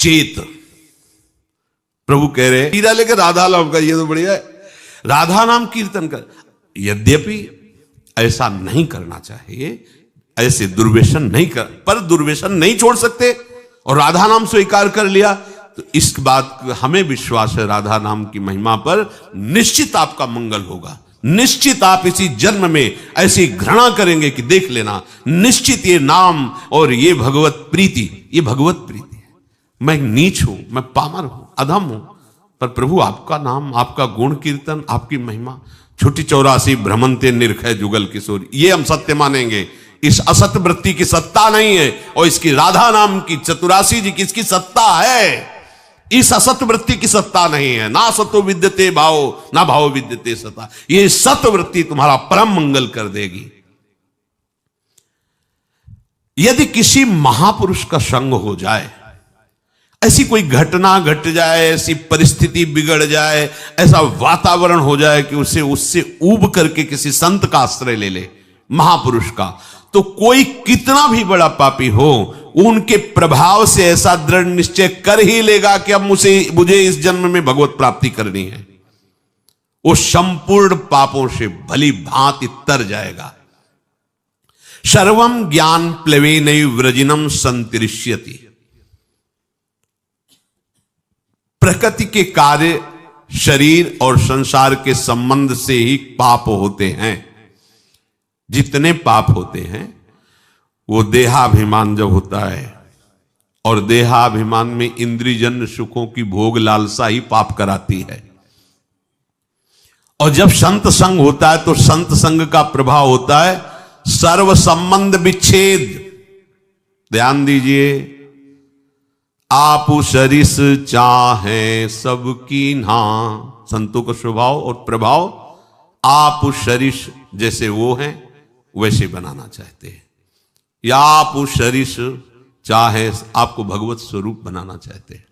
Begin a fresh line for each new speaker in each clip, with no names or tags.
चेत। प्रभु कह रहे हैं हीरा लेकर राधा नाम का, ये तो बढ़िया है, राधा नाम कीर्तन कर। यद्यपि ऐसा नहीं करना चाहिए, ऐसे दुर्व्यसन नहीं कर, पर दुर्व्यसन नहीं छोड़ सकते और राधा नाम स्वीकार कर लिया तो इस बात हमें विश्वास है राधा नाम की महिमा पर निश्चित आपका मंगल होगा। निश्चित आप इसी जन्म में ऐसी घृणा करेंगे कि देख लेना, निश्चित ये नाम और ये भगवत प्रीति, ये भगवत प्रीति है। मैं नीच हूं, मैं पामर हूं, अधम हूं, पर प्रभु आपका नाम, आपका गुण कीर्तन, आपकी महिमा, छुट्टी 84 भ्रमंते निर्खय जुगल किशोर, ये हम सत्य मानेंगे। इस असत वृत्ति की सत्ता नहीं है और इसकी राधा नाम की चतुरासी जी की इसकी सत्ता है। इस असत वृत्ति की सत्ता नहीं है। ना सतो विद्यते भाव, ना भाव विद्यते सता। ये सत वृत्ति तुम्हारा परम मंगल कर देगी। यदि किसी महापुरुष का संग हो जाए, ऐसी कोई घटना घट जाए, ऐसी परिस्थिति बिगड़ जाए, ऐसा वातावरण हो जाए कि उसे उससे ऊब करके किसी संत का आश्रय ले ले, महापुरुष का, तो कोई कितना भी बड़ा पापी हो उनके प्रभाव से ऐसा दृढ़ निश्चय कर ही लेगा कि अब मुझे इस जन्म में भगवत प्राप्ति करनी है। वो संपूर्ण पापों से भली भांति तर जाएगा। सर्वम ज्ञान प्लवेनैव व्रजिनम संतरिष्यति। प्रकृति के कार्य, शरीर और संसार के संबंध से ही पाप होते हैं। जितने पाप होते हैं वो देहाभिमान जब होता है, और देहाभिमान में इंद्रियजन्य सुखों की भोग लालसा ही पाप कराती है। और जब संत संग होता है तो संत संग का प्रभाव होता है सर्व संबंध विच्छेद। ध्यान दीजिए, आप सरिस चाहे सबकी ना, संतों का स्वभाव और प्रभाव आप सरिस जैसे वो हैं वैसे बनाना चाहते हैं, या आप सरिस चाहे आपको भगवत स्वरूप बनाना चाहते हैं।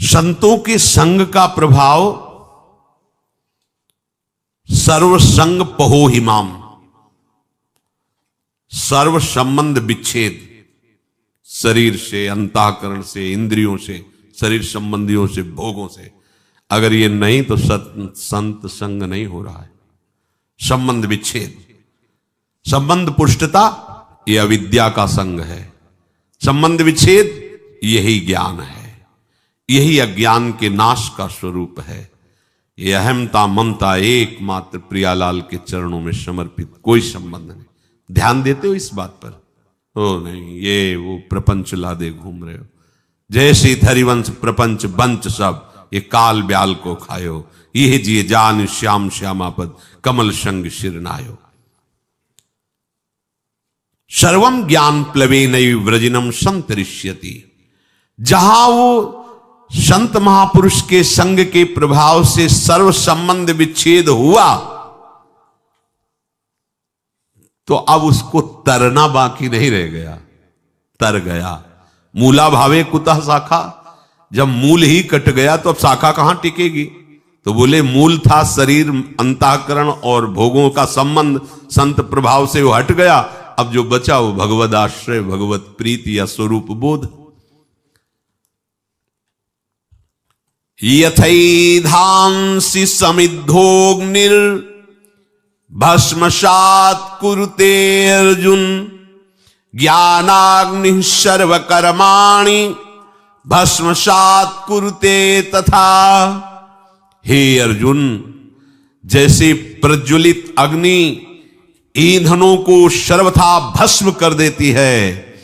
संतों के संग का प्रभाव सर्व संग पहो हिमाम, सर्व संबंध विच्छेद, शरीर से, अंतःकरण से, इंद्रियों से, शरीर संबंधियों से, भोगों से। अगर ये नहीं तो संत संग नहीं हो रहा है। संबंध विच्छेद, संबंध पुष्टता, यह अविद्या का संग है। संबंध विच्छेद यही ज्ञान है, यही अज्ञान के नाश का स्वरूप है। यह अहमता ममता एकमात्र प्रियालाल के चरणों में समर्पित, कोई संबंध नहीं। ध्यान देते हो इस बात पर? ओ नहीं, ये वो प्रपंच लादे घूम रहे हो, जैसे धरिवंश प्रपंच बंच सब ये काल ब्याल को खायो, ये जिए जान श्याम श्यामापद कमल संग शिरनायो। सर्वम ज्ञान प्लवेनैव व्रजिनम संतरिष्यति। जहां वो संत महापुरुष के संग के प्रभाव से सर्व संबंध विच्छेद हुआ तो अब उसको तरना बाकी नहीं रह गया, तर गया। मूला भावे कुतः शाखा, जब मूल ही कट गया तो अब शाखा कहां टिकेगी? तो बोले मूल था शरीर, अंतःकरण और भोगों का संबंध, संत प्रभाव से वो हट गया। अब जो बचा वो भगवद आश्रय, भगवत प्रीति या स्वरूप बोध। यथैधांसि समिद्धोग्निर भस्मसात् कुरुते अर्जुन, ज्ञानाग्निः सर्वकर्माणि भस्मसात् कुरुते तथा। हे अर्जुन, जैसे प्रज्वलित अग्नि ईंधनों को सर्वथा भस्म कर देती है,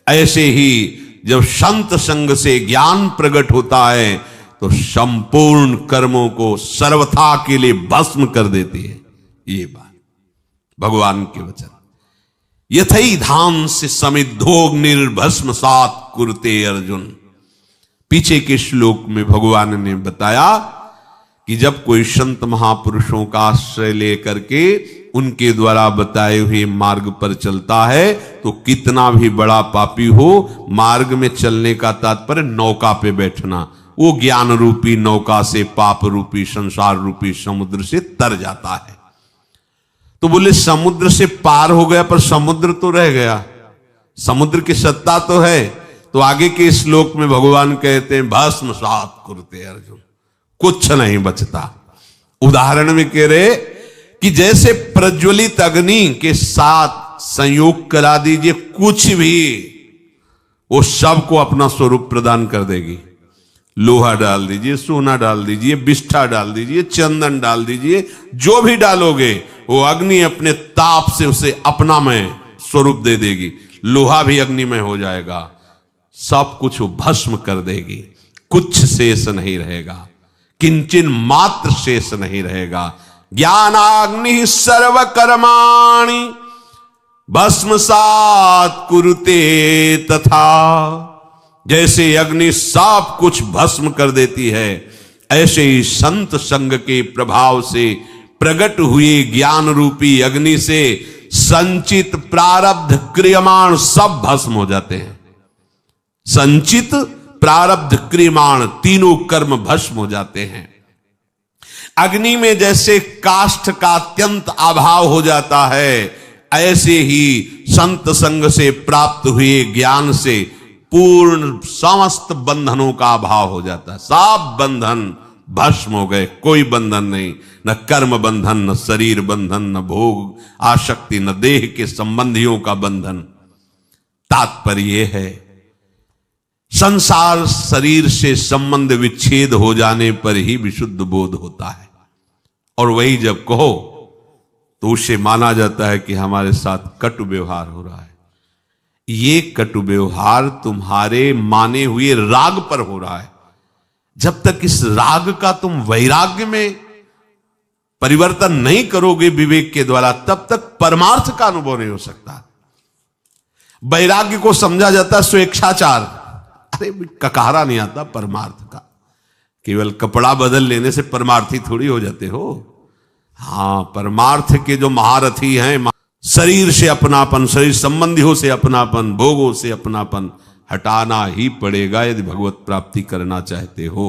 ऐसे ही जब संत संग से ज्ञान प्रकट होता है तो संपूर्ण कर्मों को सर्वथा के लिए भस्म कर देती है। ये बात भगवान के वचन। यथैधांसि समिद्धोग्निर्भस्मसात् कुरुते अर्जुन। पीछे के श्लोक में भगवान ने बताया कि जब कोई संत महापुरुषों का आश्रय लेकर के उनके द्वारा बताए हुए मार्ग पर चलता है तो कितना भी बड़ा पापी हो, मार्ग में चलने का तात्पर्य नौका पे बैठना, वो ज्ञान रूपी नौका से पाप रूपी संसार रूपी समुद्र से तर जाता है। तो बोले समुद्र से पार हो गया पर समुद्र तो रह गया, समुद्र की सत्ता तो है, तो आगे के श्लोक में भगवान कहते हैं भस्मसात् कुरुते अर्जुन, कुछ नहीं बचता। उदाहरण में कह रहे कि जैसे प्रज्वलित अग्नि के साथ संयोग करा दीजिए, कुछ भी वो सबको अपना स्वरूप प्रदान कर देगी। लोहा डाल दीजिए, सोना डाल दीजिए, बिष्ठा डाल दीजिए, चंदन डाल दीजिए, जो भी डालोगे वो अग्नि अपने ताप से उसे अपनामय स्वरूप दे देगी। लोहा भी अग्निमय हो जाएगा, सब कुछ वो भस्म कर देगी, कुछ शेष नहीं रहेगा, किंचन मात्र शेष नहीं रहेगा। ज्ञानाग्नि सर्व कर्माणि भस्मसात् कुरुते तथा। जैसे अग्नि सब कुछ भस्म कर देती है, ऐसे ही संत संग के प्रभाव से प्रकट हुए ज्ञान रूपी अग्नि से संचित प्रारब्ध क्रियमाण सब भस्म हो जाते हैं। संचित प्रारब्ध क्रियमाण तीनों कर्म भस्म हो जाते हैं। अग्नि में जैसे काष्ठ का अत्यंत अभाव हो जाता है, ऐसे ही संत संग से प्राप्त हुए ज्ञान से पूर्ण समस्त बंधनों का अभाव हो जाता है। सब बंधन भस्म हो गए, कोई बंधन नहीं, न कर्म बंधन, न शरीर बंधन, न भोग आसक्ति, न देह के संबंधियों का बंधन। तात्पर्य है संसार शरीर से संबंध विच्छेद हो जाने पर ही विशुद्ध बोध होता है, और वही जब कहो तो उसे माना जाता है कि हमारे साथ कटु व्यवहार हो रहा है। ये कटु व्यवहार तुम्हारे माने हुए राग पर हो रहा है। जब तक इस राग का तुम वैराग्य में परिवर्तन नहीं करोगे विवेक के द्वारा, तब तक परमार्थ का अनुभव नहीं हो सकता। वैराग्य को समझा जाता है स्वेच्छाचार। अरे ककारा नहीं आता परमार्थ का, केवल कपड़ा बदल लेने से परमार्थी थोड़ी हो जाते हो। हाँ, परमार्थ के जो महारथी हैं, शरीर से अपनापन, शरीर संबंधियों से अपनापन, भोगों से अपनापन हटाना ही पड़ेगा यदि भगवत प्राप्ति करना चाहते हो।